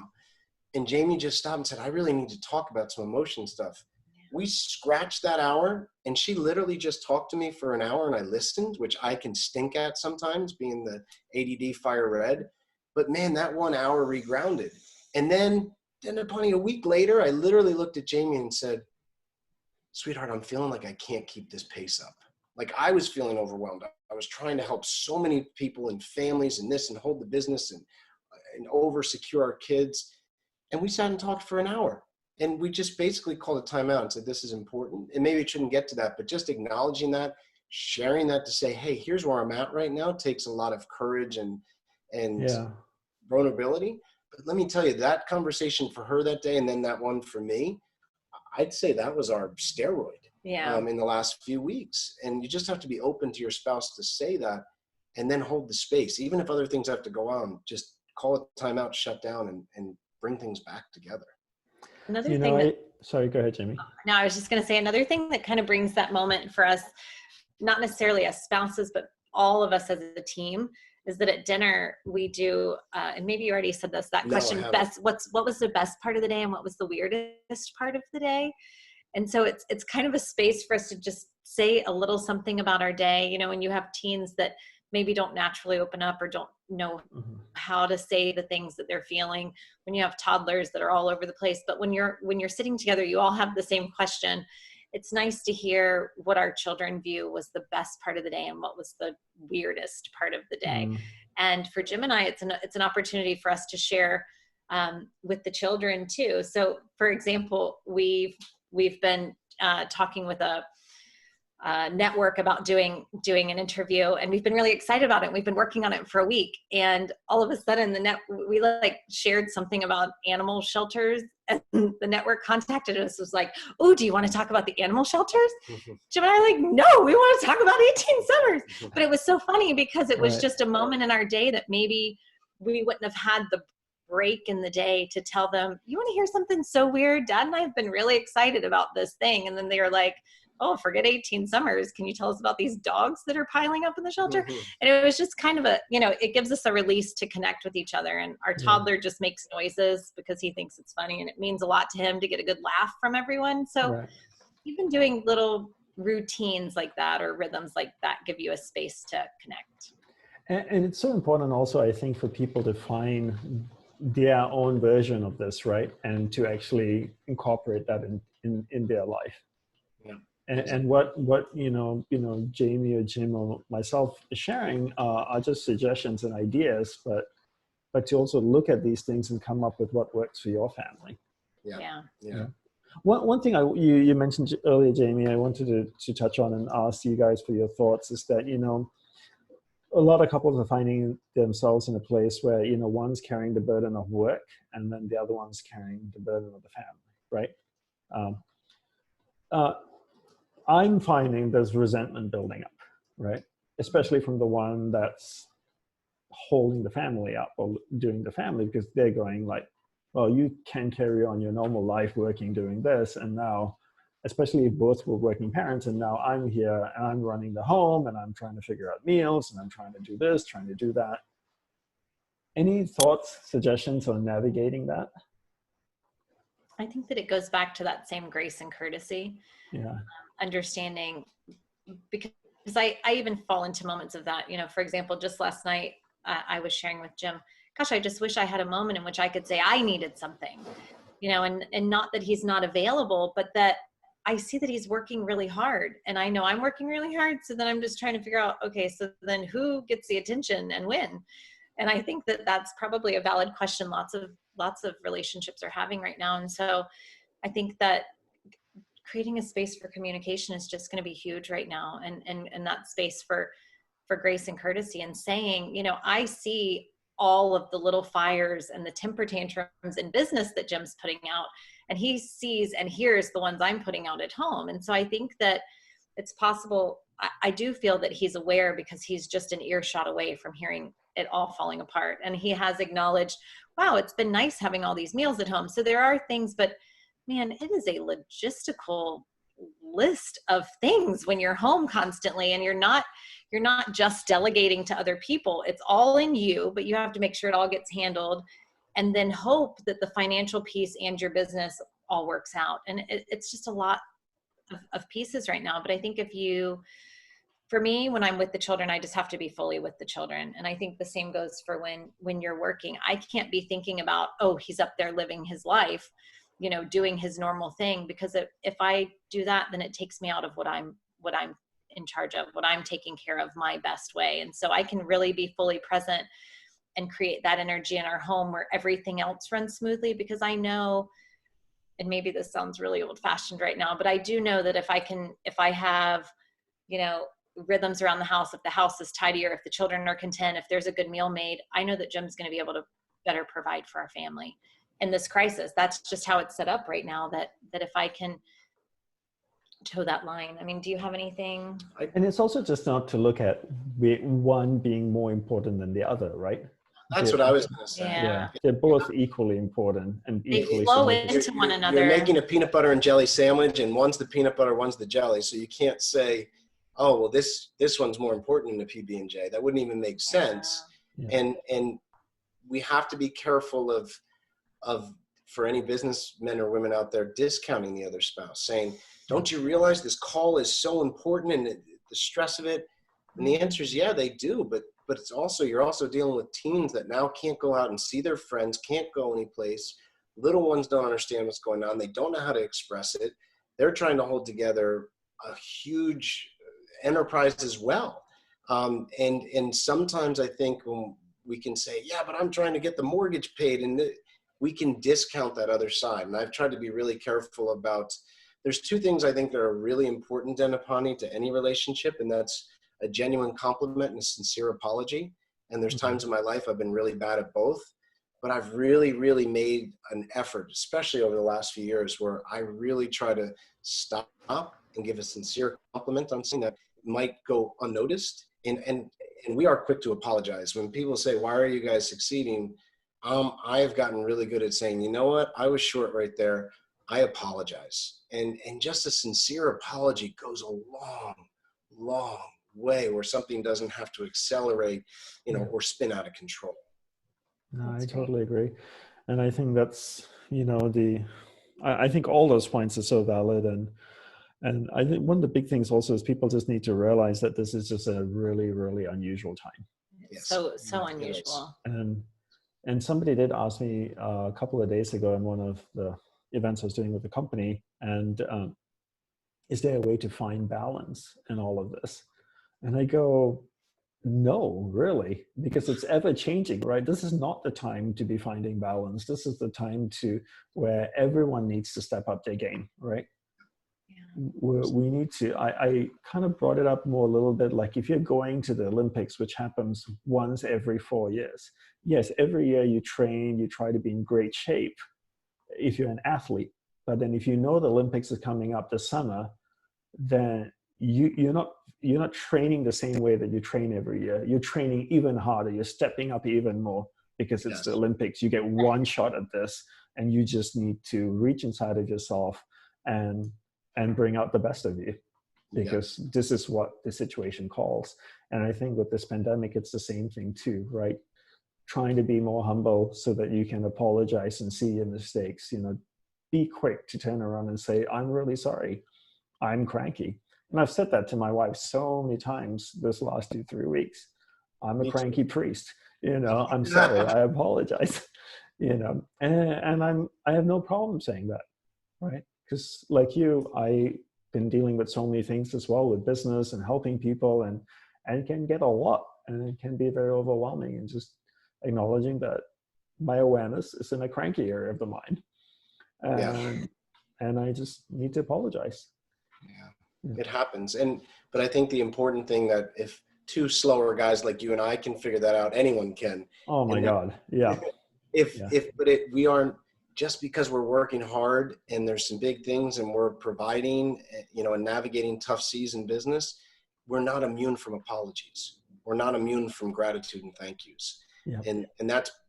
And Jamie just stopped and said, I really need to talk about some emotion stuff. We scratched that hour, and she literally just talked to me for an hour, and I listened, which I can stink at sometimes, being the ADD fire red. But man, that 1 hour regrounded. And then a week later, I literally looked at Jamie and said, sweetheart, I'm feeling like I can't keep this pace up. Like, I was feeling overwhelmed. I was trying to help so many people and families and this, and hold the business and over secure our kids. And we sat and talked for an hour. And we just basically called a timeout and said, this is important. And maybe it shouldn't get to that, but just acknowledging that, sharing that to say, hey, here's where I'm at right now, takes a lot of courage and vulnerability. But let me tell you, that conversation for her that day, and then that one for me, I'd say that was our steroid in the last few weeks. And you just have to be open to your spouse to say that, and then hold the space. Even if other things have to go on, just call it timeout, shut down, and bring things back together. Another thing sorry, go ahead, Jamie. No, I was just going to say, another thing that kind of brings that moment for us, not necessarily as spouses, but all of us as a team, is that at dinner we do, and maybe you already said this, that question, what was the best part of the day and what was the weirdest part of the day? And so it's kind of a space for us to just say a little something about our day. You know, when you have teens that maybe don't naturally open up or don't know how to say the things that they're feeling, when you have toddlers that are all over the place, but when you're sitting together, you all have the same question. It's nice to hear what our children view was the best part of the day and what was the weirdest part of the day. And for Jim and I, it's an opportunity for us to share with the children too. So for example, we've been talking with a network about doing an interview, and we've been really excited about it. We've been working on it for a week, and all of a sudden we like shared something about animal shelters, and the network contacted us, was like, oh, do you want to talk about the animal shelters? Jim and I are like, no, we want to talk about 18 summers. But it was so funny because it was just a moment in our day that maybe we wouldn't have had the break in the day to tell them, you want to hear something so weird? Dad and I have been really excited about this thing. And then they were like, oh, forget 18 summers. Can you tell us about these dogs that are piling up in the shelter? And it was just kind of it gives us a release to connect with each other. And our toddler just makes noises because he thinks it's funny, and it means a lot to him to get a good laugh from everyone. So even doing little routines like that or rhythms like that give you a space to connect. And it's so important also, I think, for people to find their own version of this, right? And to actually incorporate that in their life. And what Jamie or Jim or myself is sharing are just suggestions and ideas, but to also look at these things and come up with what works for your family. One thing you mentioned earlier, Jamie, I wanted to touch on and ask you guys for your thoughts is that, a lot of couples are finding themselves in a place where, one's carrying the burden of work and then the other one's carrying the burden of the family, right? I'm finding there's resentment building up, right? Especially from the one that's holding the family up or doing the family, because they're going like, well, you can carry on your normal life working, doing this. And now, especially if both were working parents, and now I'm here and I'm running the home and I'm trying to figure out meals and I'm trying to do this, trying to do that. Any thoughts, suggestions on navigating that? I think that it goes back to that same grace and courtesy. Understanding, because I even fall into moments of that. For example, just last night, I was sharing with Jim, gosh, I just wish I had a moment in which I could say I needed something, and not that he's not available, but that I see that he's working really hard, and I know I'm working really hard. So then I'm just trying to figure out, okay, so then who gets the attention and when? And I think that that's probably a valid question lots of relationships are having right now. And so I think that creating a space for communication is just going to be huge right now. And that space for grace and courtesy, and saying, I see all of the little fires and the temper tantrums in business that Jim's putting out, and he sees and hears the ones I'm putting out at home. And so I think that it's possible. I do feel that he's aware because he's just an earshot away from hearing it all falling apart. And he has acknowledged, wow, it's been nice having all these meals at home. So there are things, but man, it is a logistical list of things when you're home constantly, and you're not just delegating to other people. It's all in you, but you have to make sure it all gets handled, and then hope that the financial piece and your business all works out. And it's just a lot of pieces right now. But I think for me, when I'm with the children, I just have to be fully with the children. And I think the same goes for when you're working. I can't be thinking about, oh, he's up there living his life, doing his normal thing, because if I do that, then it takes me out of what I'm in charge of, what I'm taking care of my best way. And so I can really be fully present and create that energy in our home where everything else runs smoothly, because I know, and maybe this sounds really old fashioned right now, but I do know that if I have, rhythms around the house, if the house is tidier, if the children are content, if there's a good meal made, I know that Jim's going to be able to better provide for our family in this crisis. That's just how it's set up right now, that if I can toe that line. I mean, do you have anything? And it's also just not to look at one being more important than the other, right? That's what I was going to say. Yeah. They're both equally important and equally they flow significant. into one another. You're making a peanut butter and jelly sandwich, and one's the peanut butter, one's the jelly. So you can't say, oh, well, this one's more important than the PB&J. That wouldn't even make sense. Yeah. And we have to be careful of for any businessmen or women out there discounting the other spouse, saying, don't you realize this call is so important and the stress of it? And the answer is, yeah, they do. But it's also, you're also dealing with teens that now can't go out and see their friends, can't go anyplace. Little ones don't understand what's going on. They don't know how to express it. They're trying to hold together a huge enterprise as well. And sometimes I think when we can say, yeah, but I'm trying to get the mortgage paid, and we can discount that other side. And I've tried to be really careful about, there's two things I think that are really important, Dandapani, to any relationship, and that's a genuine compliment and a sincere apology. And there's times in my life I've been really bad at both, but I've really, really made an effort, especially over the last few years, where I really try to stop and give a sincere compliment on something that might go unnoticed. And we are quick to apologize. When people say, why are you guys succeeding? I have gotten really good at saying, you know what, I was short right there. I apologize. And just a sincere apology goes a long, long way, where something doesn't have to accelerate, or spin out of control. No, I totally agree. And I think that's, I think all those points are so valid. And I think one of the big things also is people just need to realize that this is just a really, really unusual time. Yes. So unusual. And somebody did ask me a couple of days ago in one of the events I was doing with the company, and is there a way to find balance in all of this? And I go, no, really, because it's ever changing, right? This is not the time to be finding balance. This is the time where everyone needs to step up their game, right? Yeah. We need to, I kind of brought it up more a little bit, like if you're going to the Olympics, which happens once every 4 years, yes, every year you train, you try to be in great shape if you're an athlete. But then if you know the Olympics is coming up this summer, then you're not training the same way that you train every year. You're training even harder. You're stepping up even more because it's the Olympics. You get one shot at this, and you just need to reach inside of yourself and bring out the best of you, because this is what the situation calls. And I think with this pandemic, it's the same thing too, right? Trying to be more humble so that you can apologize and see your mistakes. Be quick to turn around and say, I'm really sorry. I'm cranky. And I've said that to my wife so many times this last 2-3 weeks. I'm a cranky priest. I'm sorry. I apologize. And I have no problem saying that, right? Because like you, I've been dealing with so many things as well with business and helping people, and it can get a lot, and it can be very overwhelming, and just acknowledging that my awareness is in a cranky area of the mind. And I just need to apologize. Yeah, it happens. But I think the important thing that if two slower guys like you and I can figure that out, anyone can. Oh my God. Yeah. We aren't, just because we're working hard and there's some big things and we're providing, and navigating tough seas in business, we're not immune from apologies. or not immune from gratitude and thank yous. Yeah. And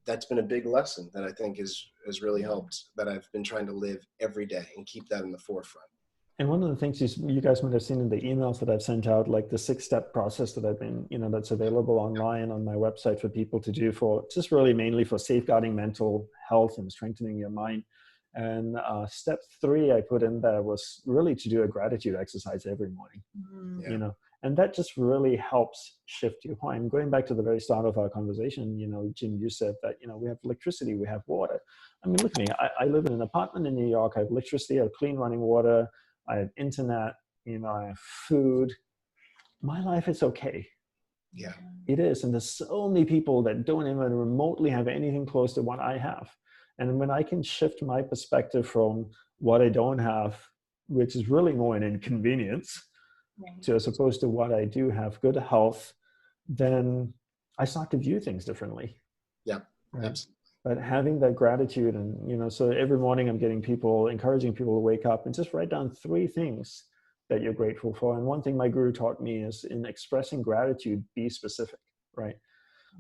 that's been a big lesson that I think has really helped, that I've been trying to live every day and keep that in the forefront. And one of the things you guys might have seen in the emails that I've sent out, like the 6-step process that I've been, that's available online on my website for people to do, for just really mainly for safeguarding mental health and strengthening your mind. And step 3 I put in there was really to do a gratitude exercise every morning, and that just really helps shift your mind. Going back to the very start of our conversation, Jim, you said that, we have electricity, we have water. I mean, look at me, I live in an apartment in New York, I have electricity, I have clean running water, I have internet, I have food. My life is okay. Yeah. It is. And there's so many people that don't even remotely have anything close to what I have. And when I can shift my perspective from what I don't have, which is really more an inconvenience, to as opposed to what I do have, good health, then I start to view things differently. Yeah, right? absolutely. But having that gratitude, and so every morning I'm encouraging people to wake up and just write down 3 things that you're grateful for. And one thing my guru taught me is, in expressing gratitude, be specific, right?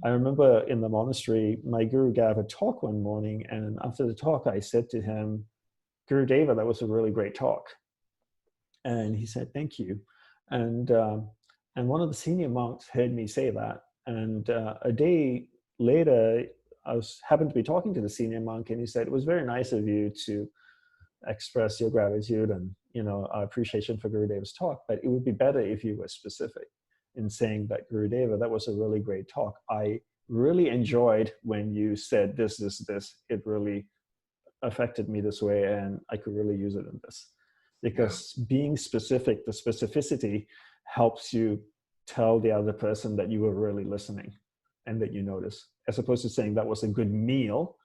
I remember in the monastery, my guru gave a talk one morning, and after the talk, I said to him, "Guru Deva, that was a really great talk." And he said, "Thank you." And one of the senior monks heard me say that, and a day later, I happened to be talking to the senior monk, and he said, "It was very nice of you to express your gratitude and appreciation for Gurudeva's talk, but it would be better if you were specific in saying that, Gurudeva, that was a really great talk. I really enjoyed when you said this. It really affected me this way, and I could really use it in this." Because being specific, the specificity helps you tell the other person that you were really listening and that you notice, as opposed to saying that was a good meal.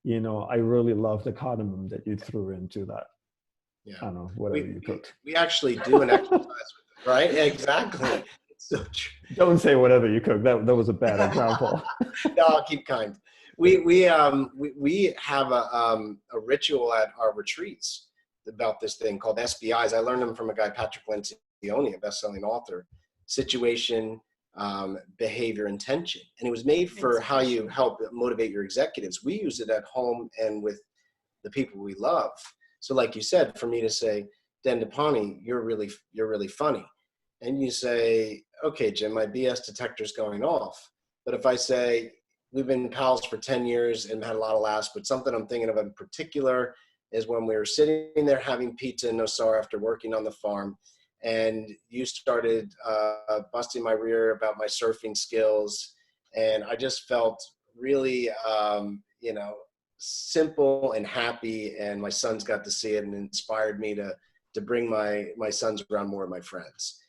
I really love the cardamom that you threw into that. Yeah. I don't know, whatever you cooked. We actually do an exercise with it, right? Exactly. It's so true. Don't say whatever you cooked. That was a bad example. No, I'll keep kind. We have a ritual at our retreats about this thing called SBIs. I learned them from a guy, Patrick Lencioni, a best-selling author. Situation, behavior, intention. And it was made for how you help motivate your executives. We use it at home and with the people we love. So like you said, for me to say, Dandapani, you're really funny. And you say, "Okay, Jim, my BS detector's going off." But if I say, "We've been pals for 10 years and had a lot of laughs, but something I'm thinking of in particular is when we were sitting there having pizza in Nosara after working on the farm, and you started busting my rear about my surfing skills, and I just felt really, simple and happy, and my sons got to see it and inspired me to bring my sons around more of my friends."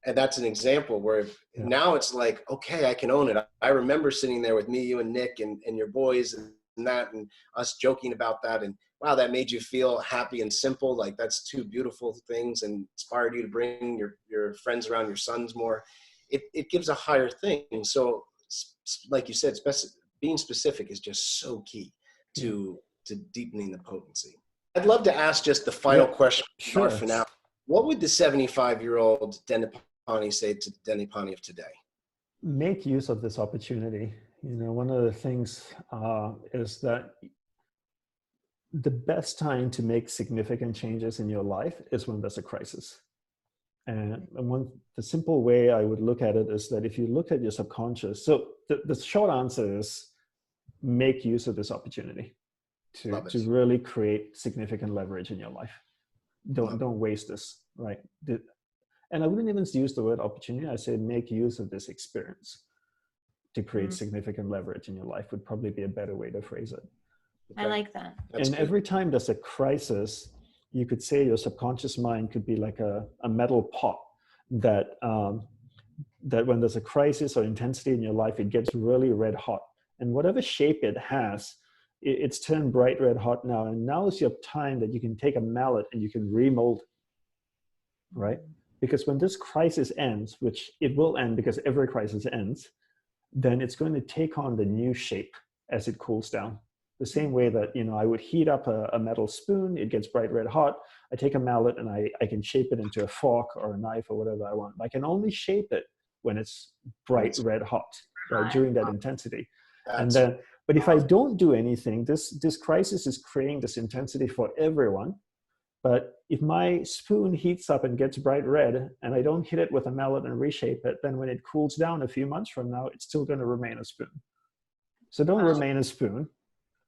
And that's an example where now it's like, okay, I can own it. I remember sitting there with me, you and Nick and your boys and that, and us joking about that. And wow, that made you feel happy and simple. Like, that's 2 beautiful things, and inspired you to bring your friends around your sons more. It gives a higher thing. So like you said, being specific is just so key to deepening the potency. I'd love to ask just the final question for now. What would the 75-year-old Dandapani say to Dandapani of today? Make use of this opportunity. One of the things is that the best time to make significant changes in your life is when there's a crisis. And the simple way I would look at it is that if you look at your subconscious, so the short answer is make use of this opportunity to really create significant leverage in your life. Don't waste this, right? And I wouldn't even use the word opportunity. I say make use of this experience to create significant leverage in your life would probably be a better way to phrase it. I like that. That's good. Every time there's a crisis, you could say your subconscious mind could be like a metal pot that when there's a crisis or intensity in your life, it gets really red hot. And whatever shape it has, it's turned bright red hot now. And now is your time that you can take a mallet and you can remold it, right? Because when this crisis ends, which it will end because every crisis ends, then it's going to take on the new shape as it cools down. The same way that, I would heat up a metal spoon, it gets bright red hot, I take a mallet and I can shape it into a fork or a knife or whatever I want. I can only shape it when it's bright red hot, right, during that intensity. And then, but if I don't do anything, this crisis is creating this intensity for everyone. But if my spoon heats up and gets bright red and I don't hit it with a mallet and reshape it, then when it cools down a few months from now, it's still going to remain a spoon. So don't remain a spoon.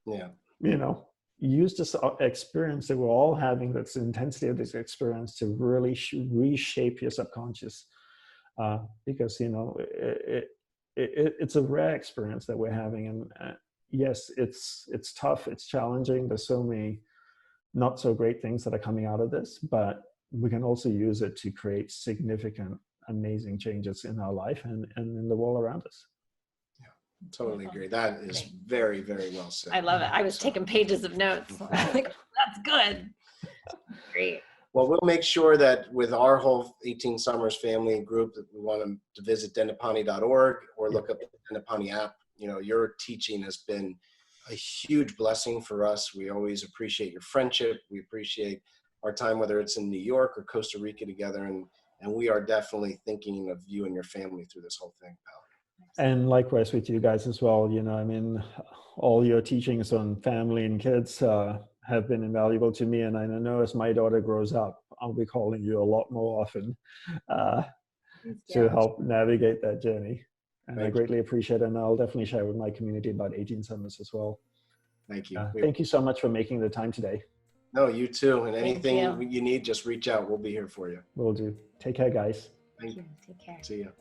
Yeah. You know, use this experience that we're all having, that's the intensity of this experience, to really reshape your subconscious. Because, you know, it's a rare experience that we're having. And yes, it's tough, it's challenging. There's so many not so great things that are coming out of this, but we can also use it to create significant, amazing changes in our life and in the world around us. Yeah, totally agree. That is very, very well said. I love it. I was taking pages of notes. Like, that's good. Great. Well, we'll make sure that with our whole 18 Summers family group, that we want them to visit Dandapani.org or look up the Dandapani app. You know, your teaching has been a huge blessing for us. We always appreciate your friendship. We appreciate our time, whether it's in New York or Costa Rica together. And we are definitely thinking of you and your family through this whole thing, pal. And likewise with you guys as well. You know, I mean, all your teachings on family and kids have been invaluable to me. And I know as my daughter grows up, I'll be calling you a lot more often to help navigate that journey. And I greatly appreciate it. And I'll definitely share with my community about 18 Summers as well. Thank you. Thank you so much for making the time today. No, you too. And anything you need, just reach out. We'll be here for you. Will do. Take care, guys. Thank you. Take care. See you.